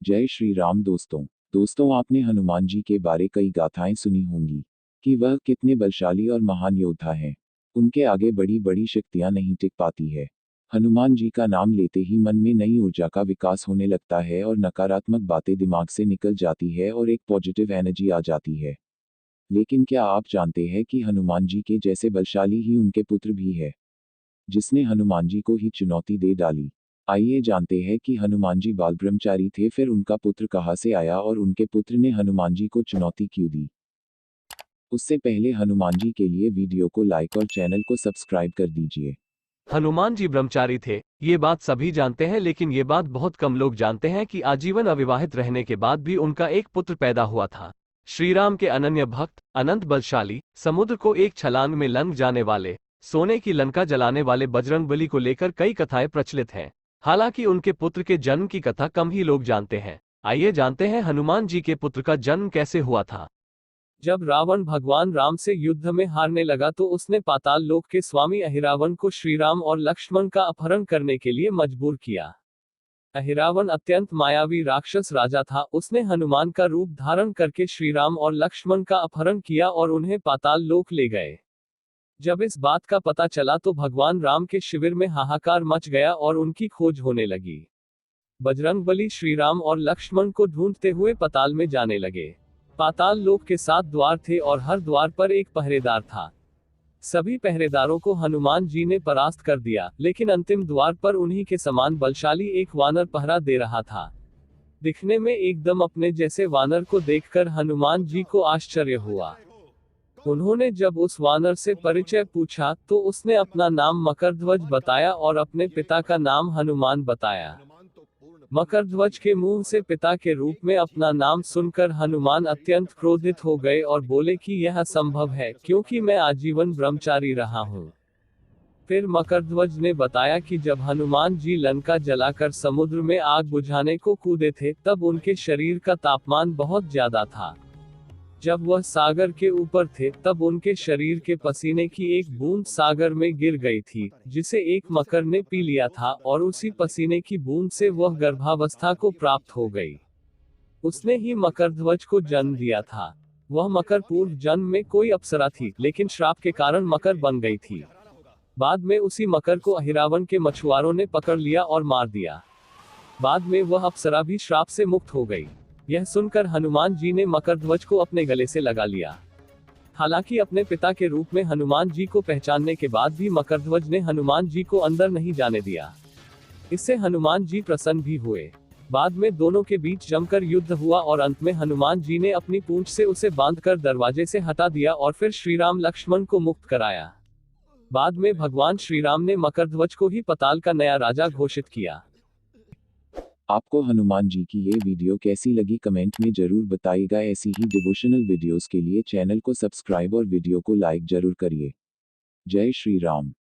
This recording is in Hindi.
जय श्री राम दोस्तों आपने हनुमान जी के बारे कई गाथाएं सुनी होंगी कि वह कितने बलशाली और महान योद्धा हैं। उनके आगे बड़ी बड़ी शक्तियां नहीं टिक पाती है। हनुमान जी का नाम लेते ही मन में नई ऊर्जा का विकास होने लगता है और नकारात्मक बातें दिमाग से निकल जाती है और एक पॉजिटिव एनर्जी आ जाती है। लेकिन क्या आप जानते हैं कि हनुमान जी के जैसे बलशाली ही उनके पुत्र भी है, जिसने हनुमान जी को ही चुनौती दे डाली। आइए जानते हैं कि हनुमान जी बाल ब्रह्मचारी थे, फिर उनका पुत्र कहाँ से आया और उनके पुत्र ने हनुमान जी को चुनौती क्यों दी। उससे पहले हनुमान जी के लिए वीडियो को लाइक और चैनल को सब्सक्राइब कर दीजिए। हनुमान जी ब्रह्मचारी थे, ये बात सभी जानते हैं, लेकिन ये बात बहुत कम लोग जानते हैं कि आजीवन अविवाहित रहने के बाद भी उनका एक पुत्र पैदा हुआ था। श्री राम के अनन्य भक्त, अनंत बलशाली, समुद्र को एक छलांग में लंघ जाने वाले, सोने की लंका जलाने वाले बजरंगबली को लेकर कई कथाएं प्रचलित हैं। हालांकि उनके पुत्र के जन्म की कथा कम ही लोग जानते हैं। आइए जानते हैं हनुमान जी के पुत्र का जन्म कैसे हुआ था। जब रावण भगवान राम से युद्ध में हारने लगा तो उसने पाताल लोक के स्वामी अहिरावण को श्रीराम और लक्ष्मण का अपहरण करने के लिए मजबूर किया। अहिरावण अत्यंत मायावी राक्षस राजा था। उसने हनुमान का रूप धारण करके श्रीराम और लक्ष्मण का अपहरण किया और उन्हें पाताल लोक ले गए। जब इस बात का पता चला तो भगवान राम के शिविर में हाहाकार मच गया और उनकी खोज होने लगी। बजरंगबली श्रीराम और लक्ष्मण को ढूंढते हुए पाताल में जाने लगे। पाताल लोक के 7 द्वार थे और हर द्वार पर एक पहरेदार था। सभी पहरेदारों को हनुमान जी ने परास्त कर दिया, लेकिन अंतिम द्वार पर उन्हीं के समान बलशाली एक वानर पहरा दे रहा था। दिखने में एकदम अपने जैसे वानर को देखकर हनुमान जी को आश्चर्य हुआ। उन्होंने जब उस वानर से परिचय पूछा तो उसने अपना नाम मकरध्वज बताया और अपने पिता का नाम हनुमान बताया। मकरध्वज के मुंह से पिता के रूप में अपना नाम सुनकर हनुमान अत्यंत क्रोधित हो गए और बोले कि यह असंभव है, क्योंकि मैं आजीवन ब्रह्मचारी रहा हूँ। फिर मकरध्वज ने बताया कि जब हनुमान जी लंका जलाकर समुद्र में आग बुझाने को कूदे थे तब उनके शरीर का तापमान बहुत ज्यादा था। जब वह सागर के ऊपर थे तब उनके शरीर के पसीने की एक बूंद सागर में गिर गई थी, जिसे एक मकर ने पी लिया था और उसी पसीने की बूंद से वह गर्भावस्था को प्राप्त हो गई। उसने ही मकरध्वज को जन्म दिया था। वह मकर पूर्व जन्म में कोई अप्सरा थी, लेकिन श्राप के कारण मकर बन गई थी। बाद में उसी मकर को अहिरावण के मछुआरों ने पकड़ लिया और मार दिया। बाद में वह अप्सरा भी श्राप से मुक्त हो गई। यह सुनकर हनुमान जी ने मकरध्वज को अपने गले से लगा लिया। हालांकि अपने पिता के रूप में हनुमान जी को पहचानने के बाद भी मकरध्वज ने हनुमान जी को अंदर नहीं जाने दिया। इससे हनुमान जी प्रसन्न भी हुए। बाद में दोनों के बीच जमकर युद्ध हुआ और अंत में हनुमान जी ने अपनी पूंछ से उसे बांधकर दरवाजे से हटा दिया और फिर श्रीराम लक्ष्मण को मुक्त कराया। बाद में भगवान श्रीराम ने मकरध्वज को ही पाताल का नया राजा घोषित किया। आपको हनुमान जी की ये वीडियो कैसी लगी कमेंट में जरूर बताइएगा। ऐसी ही डिवोशनल वीडियोस के लिए चैनल को सब्सक्राइब और वीडियो को लाइक जरूर करिए। जय श्री राम।